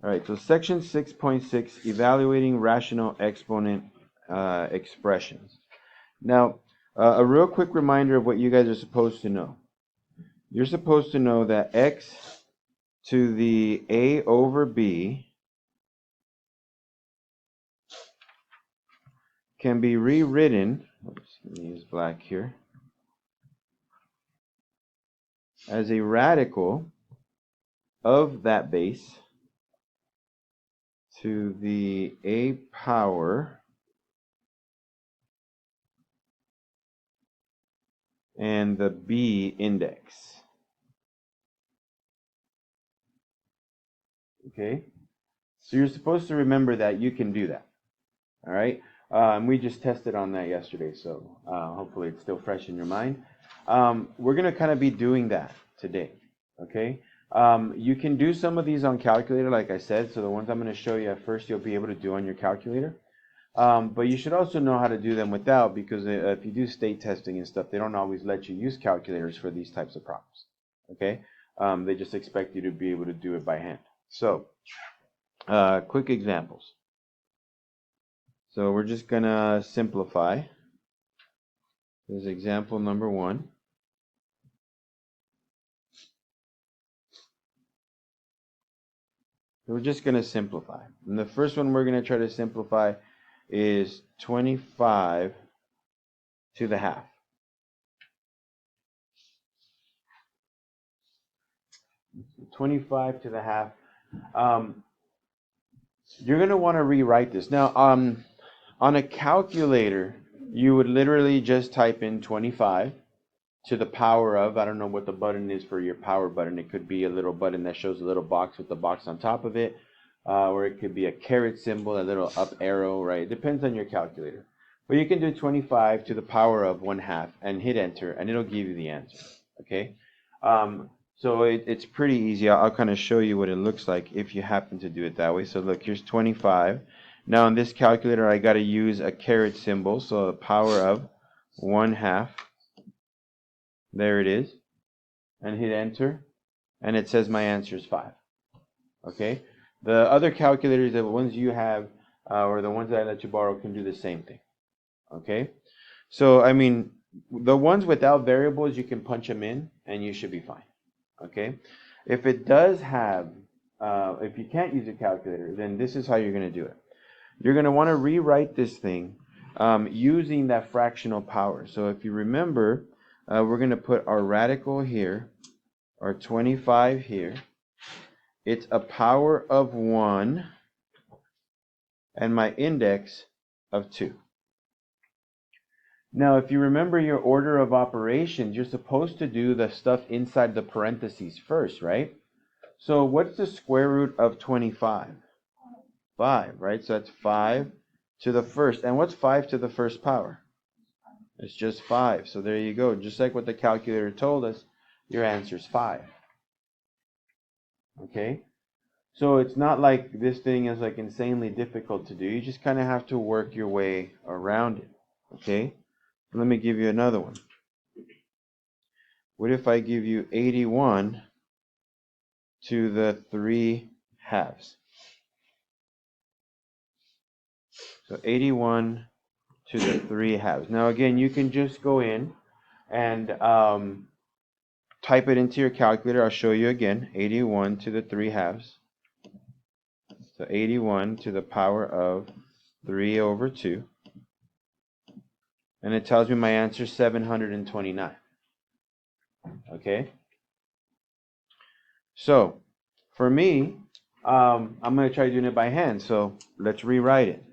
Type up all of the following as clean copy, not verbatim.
All right, so section 6.6, evaluating rational exponent expressions. Now, a real quick reminder of what you guys are supposed to know. You're supposed to know that x to the a over b can be rewritten, oops, let me use black here, as a radical of that base to the a power and the b index. Okay? So you're supposed to remember that you can do that. All right? And we just tested on that yesterday, so hopefully it's still fresh in your mind. We're going to kind of be doing that today. Okay? You can do some of these on calculator, like I said. So the ones I'm going to show you at first, you'll be able to do on your calculator. But you should also know how to do them without, because if you do state testing and stuff, they don't always let you use calculators for these types of problems. Okay? They just expect you to be able to do it by hand. So, quick examples. So we're just going to simplify. This is example number 1. We're just going to simplify. And the first one we're going to try to simplify is 25 to the half. So 25 to the half. You're going to want to rewrite this. Now, on a calculator, you would literally just type in 25 to the power of, I don't know what the button is for your power button. It could be a little button that shows a little box with the box on top of it, or it could be a caret symbol, a little up arrow, right? It depends on your calculator. But you can do 25 to the power of 1/2 and hit enter, and it'll give you the answer, okay? So it's pretty easy. I'll kind of show you what it looks like if you happen to do it that way. So look, here's 25. Now in this calculator, I got to use a caret symbol, so the power of 1/2. There it is. And hit enter. And it says my answer is 5. Okay? The other calculators, the ones you have, or the ones that I let you borrow, can do the same thing. Okay? So, I mean, the ones without variables, you can punch them in, and you should be fine. Okay? If it does have, if you can't use a calculator, then this is how you're going to do it. You're going to want to rewrite this thing using that fractional power. So if you remember, we're going to put our radical here, our 25 here. It's a power of 1 and my index of 2. Now, if you remember your order of operations, you're supposed to do the stuff inside the parentheses first, right? So what's the square root of 25? 5, right? So that's 5 to the first. And what's 5 to the first power? It's just 5. So there you go. Just like what the calculator told us, your answer is 5. Okay? So it's not like this thing is like insanely difficult to do. You just kind of have to work your way around it. Okay? Let me give you another one. What if I give you 81 to the 3 halves? So 81 to the 3 halves. Now again, you can just go in and type it into your calculator. I'll show you again. 81 to the 3 halves. So 81 to the power of 3 over 2. And it tells me my answer is 729. Okay? So, for me, I'm going to try doing it by hand. So, let's rewrite it.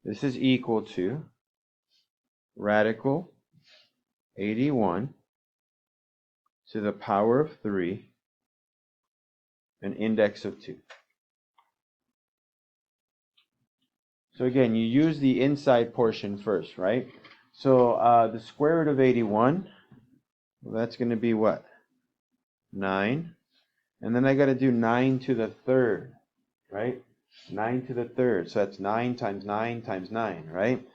This is equal to radical 81 to the power of 3, an index of 2. So again, you use the inside portion first, right? So the square root of 81, well, that's going to be what? 9. And then I got to do 9 to the third, right? 9 to the third. So that's 9 times 9 times 9, right?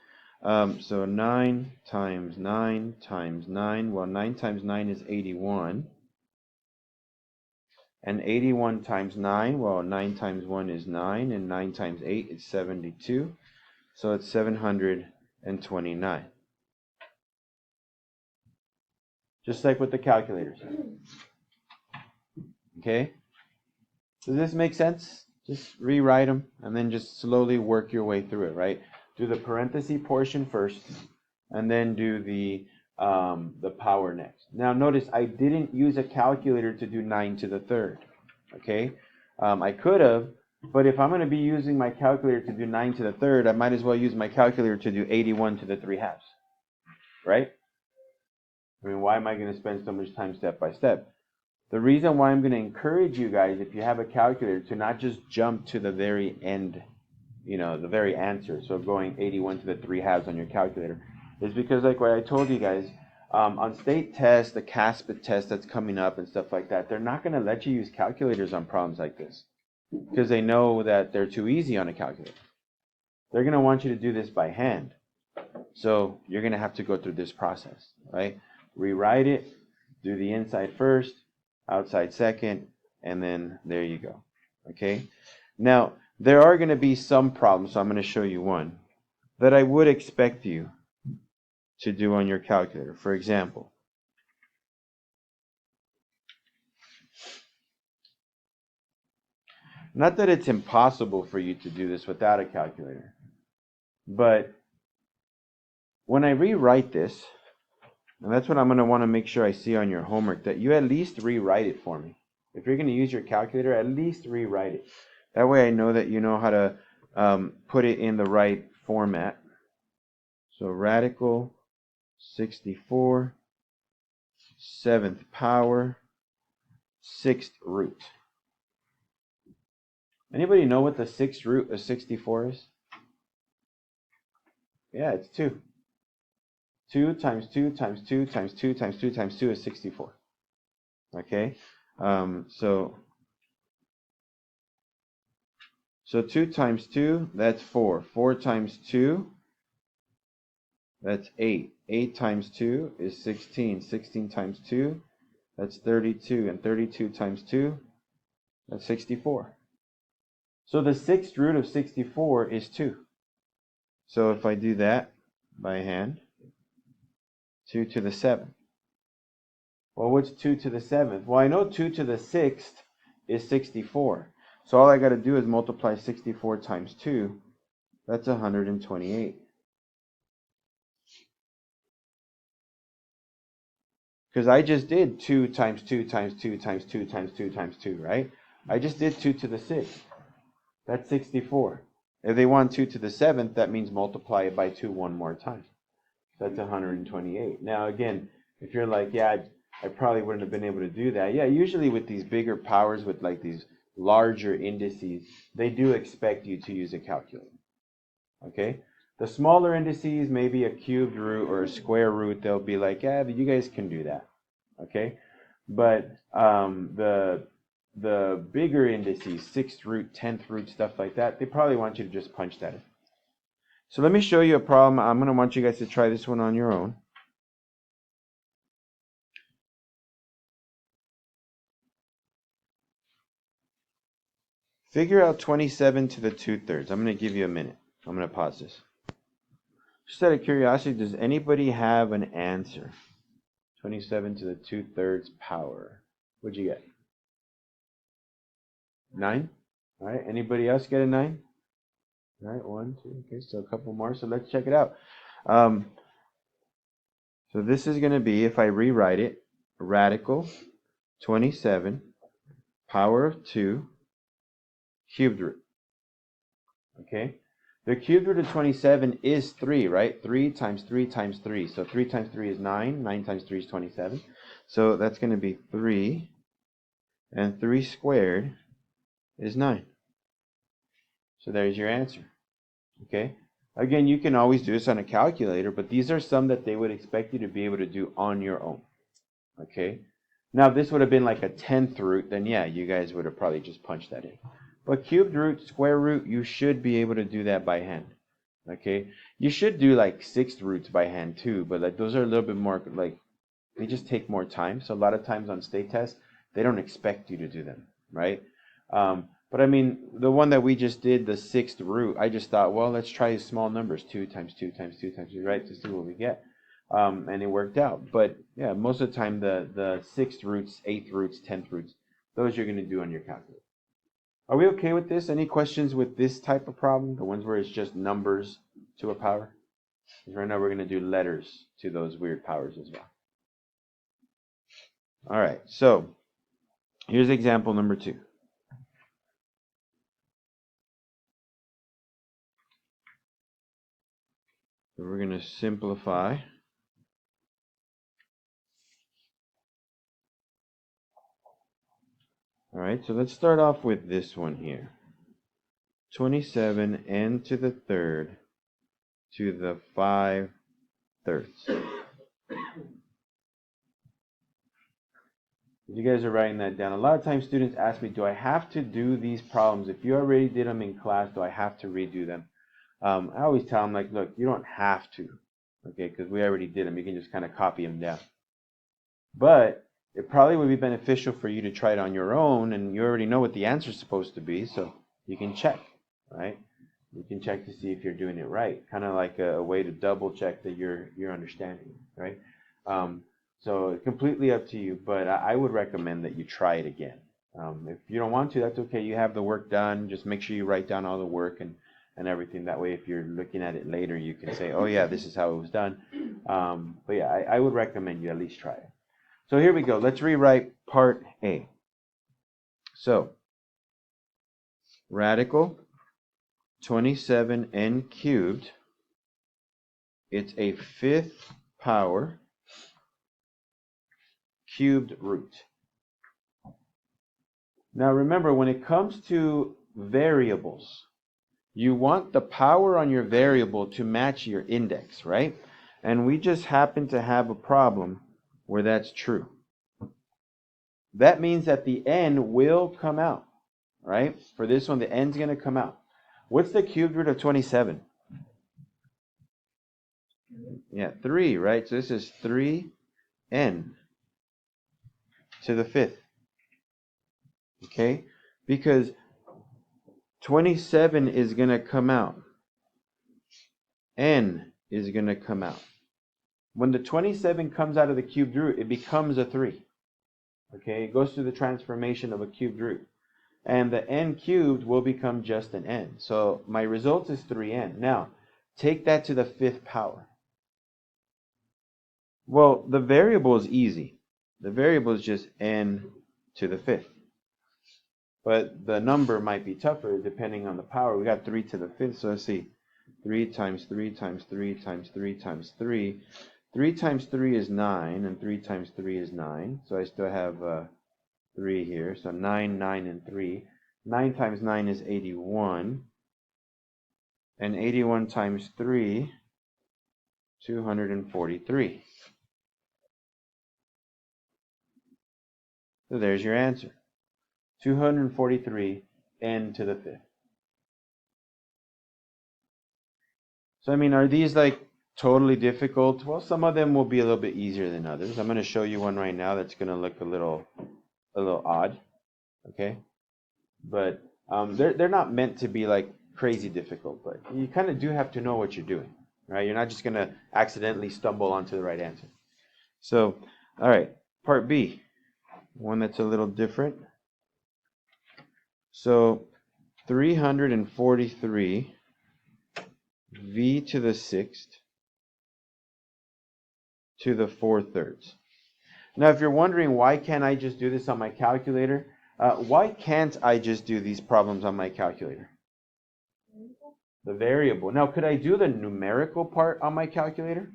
So 9 times 9 times 9. Well, 9 times 9 is 81. And 81 times 9, well, 9 times 1 is 9, and 9 times 8 is 72. So it's 729. Just like with the calculators. Okay? Does this make sense? Just rewrite them and then just slowly work your way through it, right? Do the parenthesis portion first and then do the power next. Now notice I didn't use a calculator to do 9 to the third. Okay? I could have, but if I'm going to be using my calculator to do 9 to the third, I might as well use my calculator to do 81 to the 3/2. Right? I mean, why am I going to spend so much time step by step? The reason why I'm going to encourage you guys, if you have a calculator, to not just jump to the very end, the very answer, so going 81 to the 3/2 on your calculator, is because like what I told you guys, on state tests, the CASPA test that's coming up and stuff like that, they're not going to let you use calculators on problems like this because they know that they're too easy on a calculator. They're going to want you to do this by hand. So you're going to have to go through this process, right? Rewrite it, do the inside first, outside second, and then there you go. Okay? Now, there are going to be some problems, so I'm going to show you one that I would expect you to do on your calculator. For example, not that it's impossible for you to do this without a calculator, but when I rewrite this, and that's what I'm going to want to make sure I see on your homework, that you at least rewrite it for me. If you're going to use your calculator, at least rewrite it. That way I know that you know how to put it in the right format. So radical 64, 7th power, 6th root. Anybody know what the 6th root of 64 is? Yeah, it's 2. 2 times 2 times 2 times 2 times 2 times 2 is 64. Okay? So 2 times 2, that's 4. 4 times 2, that's 8. 8 times 2 is 16. 16 times 2, that's 32. And 32 times 2, that's 64. So the 6th root of 64 is 2. So if I do that by hand, 2 to the 7th. Well, what's 2 to the 7th? Well, I know 2 to the 6th is 64. So all I got to do is multiply 64 times 2. That's 128. Because I just did 2 times 2 times 2 times 2 times 2 times 2, right? I just did 2 to the 6th. That's 64. If they want 2 to the 7th, that means multiply it by 2 one more time. That's 128. Now, again, if you're like, yeah, I probably wouldn't have been able to do that. Yeah, usually with these bigger powers, with like these larger indices, they do expect you to use a calculator. Okay? The smaller indices, maybe a cubed root or a square root, they'll be like, yeah, but you guys can do that. Okay? But the bigger indices, 6th root, 10th root, stuff like that, they probably want you to just punch that in. So let me show you a problem. I'm going to want you guys to try this one on your own. Figure out 27 to the 2/3. I'm going to give you a minute. I'm going to pause this. Just out of curiosity, does anybody have an answer? 27 to the 2/3 power. What'd you get? 9? All right. Anybody else get a 9? All right. 1, 2. Okay. So a couple more. So let's check it out. So this is going to be, if I rewrite it, radical 27 power of 2 cubed root. Okay. The cubed root of 27 is 3, right? 3 times 3 times 3. So 3 times 3 is 9. 9 times 3 is 27. So that's going to be 3. And 3 squared is 9. So there's your answer. Okay. Again, you can always do this on a calculator, but these are some that they would expect you to be able to do on your own. Okay. Now, if this would have been like a 10th root, then yeah, you guys would have probably just punched that in. But cubed root, square root, you should be able to do that by hand. Okay. You should do like 6th roots by hand too, but like those are a little bit more like, they just take more time. So a lot of times on state tests, they don't expect you to do them. right? But I mean, the one that we just did, the sixth root, I just thought, well, let's try small numbers, 2 times 2 times 2 times 2, right, to see what we get. And it worked out. But yeah, most of the time, the sixth roots, eighth roots, 10th roots, those you're going to do on your calculator. Are we okay with this? Any questions with this type of problem? The ones where it's just numbers to a power? Because right now we're going to do letters to those weird powers as well. All right, so here's example number 2. So we're going to simplify. All right, so let's start off with this one here. 27 n to the third to the 5/3. You guys are writing that down. A lot of times students ask me, do I have to do these problems? If you already did them in class, do I have to redo them? I always tell them, like, look, you don't have to, okay, because we already did them. You can just kind of copy them down. But it probably would be beneficial for you to try it on your own, and you already know what the answer is supposed to be, so you can check, right? You can check to see if you're doing it right, kind of like a way to double check that you're understanding, right? So completely up to you, but I would recommend that you try it again. If you don't want to, that's okay. You have the work done. Just make sure you write down all the work and everything. That way, if you're looking at it later, you can say, oh yeah, this is how it was done. But yeah, I would recommend you at least try it. So here we go. Let's rewrite part A. So radical 27n cubed. It's a 5th power cubed root. Now remember, when it comes to variables, you want the power on your variable to match your index, right? And we just happen to have a problem where that's true. That means that the n will come out, right? For this one, the n's going to come out. What's the cubed root of 27? Yeah, 3, right? So this is 3n to the 5th. Okay? Because 27 is going to come out. N is going to come out. When the 27 comes out of the cubed root, it becomes a 3. Okay? It goes through the transformation of a cubed root. And the n cubed will become just an n. So my result is 3n. Now, take that to the 5th power. Well, the variable is easy. The variable is just n to the 5th. But the number might be tougher depending on the power. We got 3 to the 5th, so let's see. 3 times 3 times 3 times 3 times 3. 3 times 3 is 9, and 3 times 3 is 9. So I still have 3 here. So 9, 9, and 3. 9 times 9 is 81. And 81 times 3, 243. So there's your answer. 243 n to the 5th. So I mean, are these like totally difficult? Well, some of them will be a little bit easier than others. I'm going to show you one right now that's going to look a little odd, okay? But they're not meant to be like crazy difficult, but you kind of do have to know what you're doing, right? You're not just going to accidentally stumble onto the right answer. So, all right, part B, one that's a little different. So 343 v to the 6th to the 4/3. Now, if you're wondering why can't I just do this on my calculator, why can't I just do these problems on my calculator? The variable. Now, could I do the numerical part on my calculator?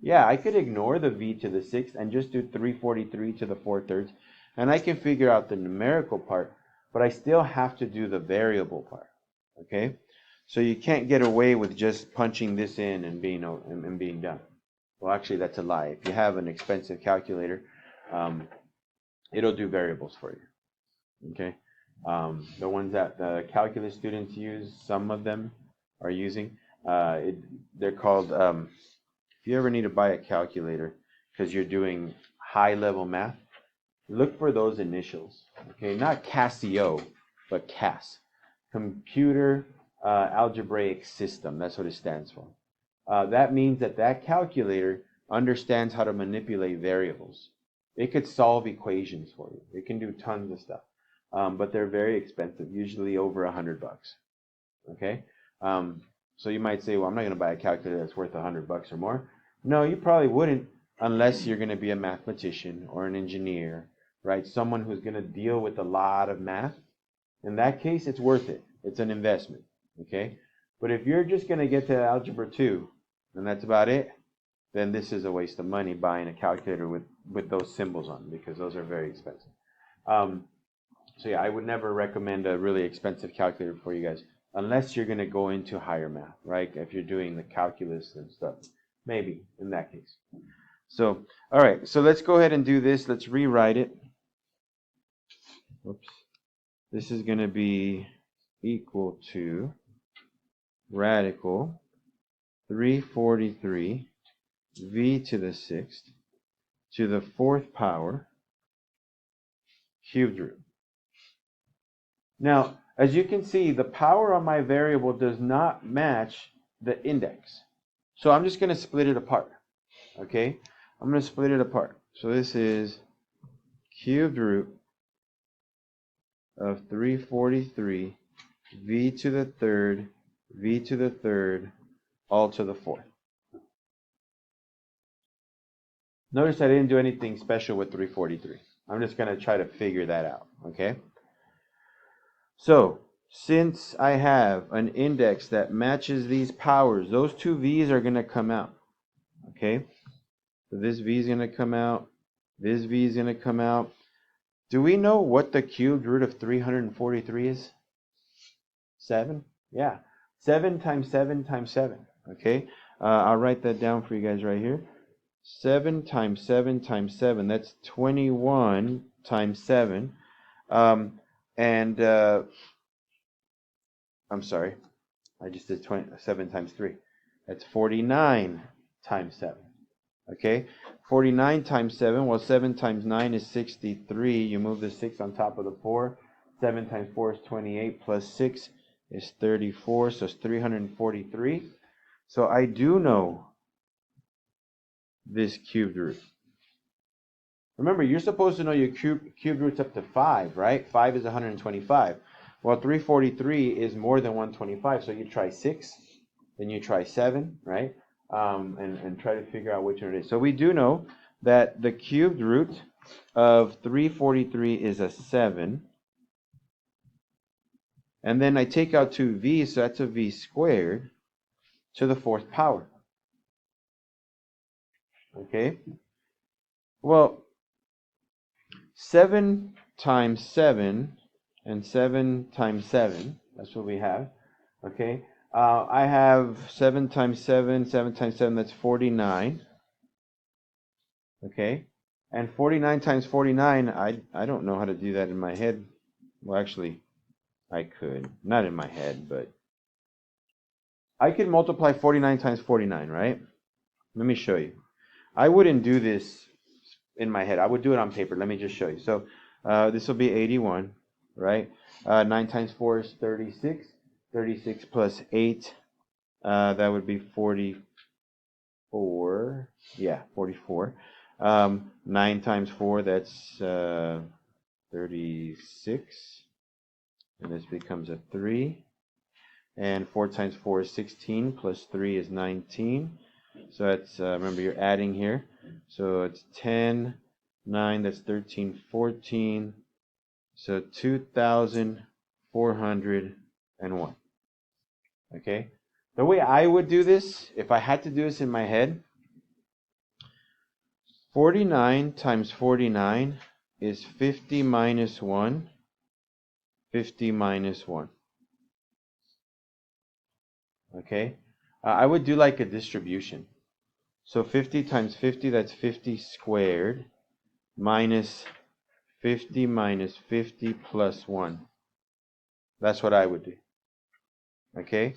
Yeah, I could ignore the v to the 6th and just do 343 to the 4/3, and I can figure out the numerical part, but I still have to do the variable part, okay? So you can't get away with just punching this in and being done. Well, actually, that's a lie. If you have an expensive calculator, it'll do variables for you, okay? The ones that the calculus students use, some of them are using, they're called, if you ever need to buy a calculator because you're doing high-level math, look for those initials. Okay, not Casio, but CAS. Computer Algebraic System. That's what it stands for. That means that that calculator understands how to manipulate variables. It could solve equations for you. It can do tons of stuff, but they're very expensive, usually over $100. Okay, so you might say, well, I'm not going to buy a calculator that's worth $100 or more. No, you probably wouldn't unless you're going to be a mathematician or an engineer, right? Someone who's going to deal with a lot of math. In that case, it's worth it. It's an investment, okay? But if you're just going to get to Algebra 2, and that's about it, then this is a waste of money buying a calculator with those symbols on, because those are very expensive. So yeah, I would never recommend a really expensive calculator for you guys, unless you're going to go into higher math, right? If you're doing the calculus and stuff, maybe in that case. So, all right, so let's go ahead and do this. Let's rewrite it. Oops. This is going to be equal to radical 343 v to the 6th to the 4th power cubed root. Now, as you can see, the power on my variable does not match the index. So I'm just going to split it apart. Okay? I'm going to split it apart. So this is cubed root of 343 v to the 3rd v to the 3rd all to the 4th. Notice I didn't do anything special with 343. I'm just going to try to figure that out. Okay? So, since I have an index that matches these powers, those two v's are going to come out. Okay? So this v is going to come out. This v is going to come out. Do we know what the cubed root of 343 is? 7? Yeah. 7 times 7 times 7. Okay? I'll write that down for you guys right here. 7 times 7 times 7. That's 21 times 7. I'm sorry, I just did 7 times 3. That's 49 times 7. Okay, 49 times 7, well, 7 times 9 is 63. You move the 6 on top of the 4. 7 times 4 is 28, plus 6 is 34, so it's 343. So I do know this cubed root. Remember, you're supposed to know your cubed roots up to 5, right? 5 is 125. Well, 343 is more than 125, so you try 6, then you try 7, right? And try to figure out which one it is. So we do know that the cubed root of 343 is a 7. And then I take out 2 v's, so that's a v squared to the 4th power. Okay? Well, 7 times 7 and 7 times 7, that's what we have. Okay? I have 7 times 7, 7 times 7, that's 49. Okay? And 49 times 49, I don't know how to do that in my head. Well, actually, I could. Not in my head, but I could multiply 49 times 49, right? Let me show you. I wouldn't do this in my head. I would do it on paper. Let me just show you. So this will be 81, right? 9 times 4 is 36. 36 plus 8, that would be 44. Yeah, 44. 9 times 4, that's 36. And this becomes a 3. And 4 times 4 is 16, plus 3 is 19. So that's, remember, you're adding here. So it's 10, 9, that's 13, 14. So 2,401. Okay? The way I would do this, if I had to do this in my head, 49 times 49 is 50 minus 1. 50 minus 1. Okay? I would do like a distribution. So 50 times 50, that's 50 squared, minus 50 minus 50 plus 1. That's what I would do. Okay?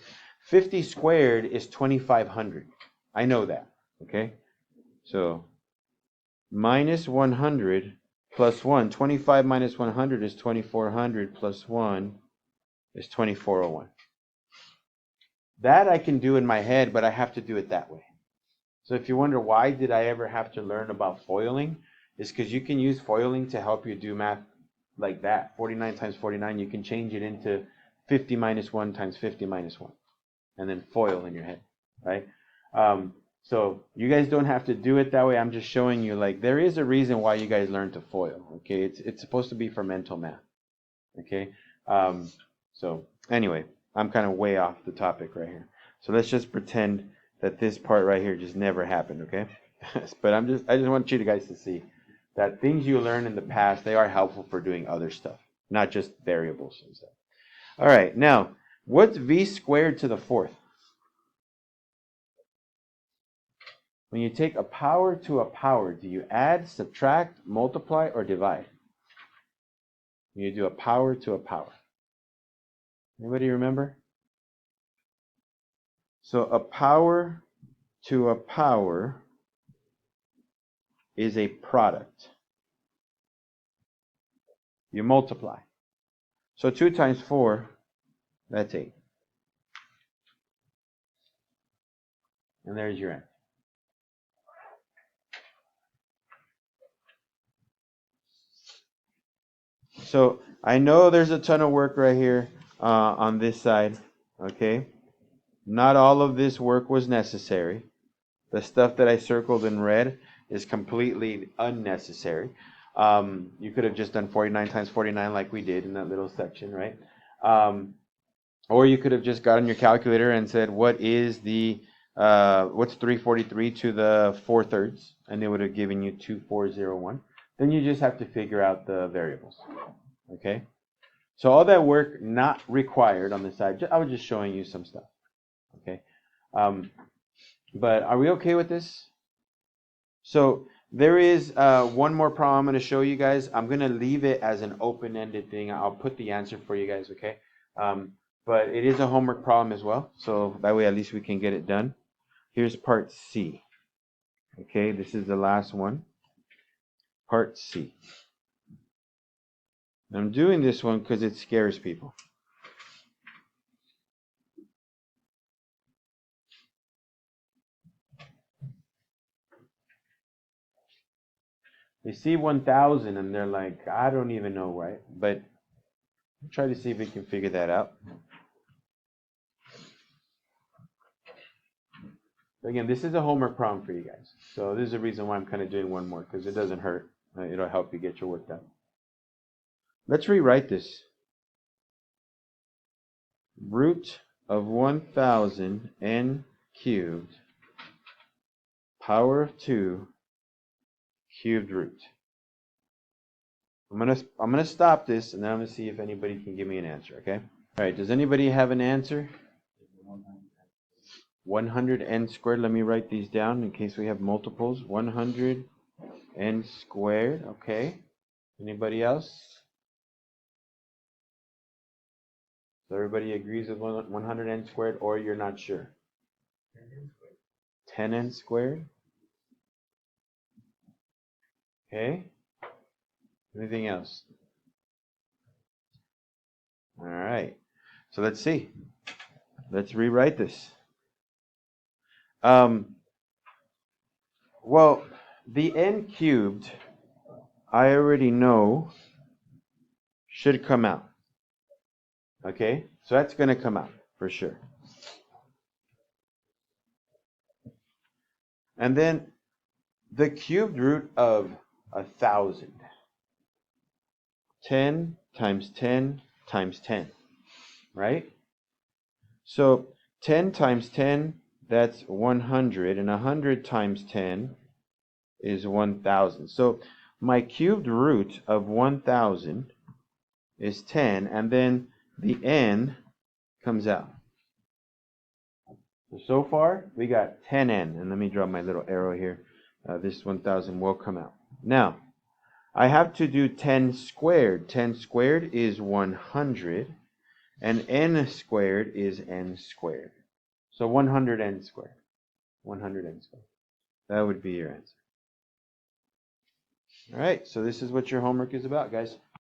50 squared is 2,500. I know that. Okay? So minus 100 plus 1. 25 minus 100 is 2400 plus 1 is 2401. That I can do in my head, but I have to do it that way. So if you wonder why did I ever have to learn about foiling, it's because you can use foiling to help you do math like that. 49 times 49, you can change it into 50 minus 1 times 50 minus 1. And then foil in your head, right? So you guys don't have to do it that way. I'm just showing you, like, there is a reason why you guys learn to foil, okay? It's supposed to be for mental math, okay? So anyway, I'm kind of way off the topic right here. So let's just pretend that this part right here just never happened, okay? But I just want you guys to see that things you learned in the past, they are helpful for doing other stuff, not just variables and stuff. All right, now, what's v squared to the fourth? When you take a power to a power, do you add, subtract, multiply, or divide? When you do a power to a power. Anybody remember? So a power to a power is a product. You multiply. So 2 times 4, that's 8. And there's your answer. So I know there's a ton of work right here on this side, okay? Not all of this work was necessary. The stuff that I circled in red is completely unnecessary. You could have just done 49 times 49 like we did in that little section, right? Or you could have just gotten your calculator and said, what is what's 343 to the 4/3? And it would have given you 2401. Then you just have to figure out the variables, okay? So all that work not required on the side. I was just showing you some stuff, okay? But are we okay with this? So there is one more problem I'm going to show you guys. I'm going to leave it as an open-ended thing. I'll put the answer for you guys, okay? But it is a homework problem as well. So that way at least we can get it done. Here's part C. Okay, this is the last one. Part C. I'm doing this one because it scares people. They see 1,000 and they're like, I don't even know, right? But try to see if we can figure that out. Again, this is a homework problem for you guys. So this is the reason why I'm kind of doing one more, because it doesn't hurt. It'll help you get your work done. Let's rewrite this. Root of 1,000 n cubed, power of 2, cubed root. I'm gonna stop this, and then I'm gonna see if anybody can give me an answer. Okay. All right. Does anybody have an answer? 100 n squared. Let me write these down in case we have multiples. 100 n squared. Okay. Anybody else? So everybody agrees with 100 n squared, or you're not sure? 10 n squared. Okay. Anything else? All right. So let's see. Let's rewrite this. Well, the n cubed, I already know, should come out. Okay? So that's going to come out for sure. And then the cubed root of 1,000. 10 times 10 times 10. Right? So 10 times 10, that's 100. And 100 times 10 is 1,000. So my cubed root of 1,000 is 10. And then the n comes out. So far, we got 10n. And let me draw my little arrow here. This 1,000 will come out. Now, I have to do 10 squared. 10 squared is 100. And n squared is n squared. So 100n squared. 100n squared. That would be your answer. All right, so this is what your homework is about, guys.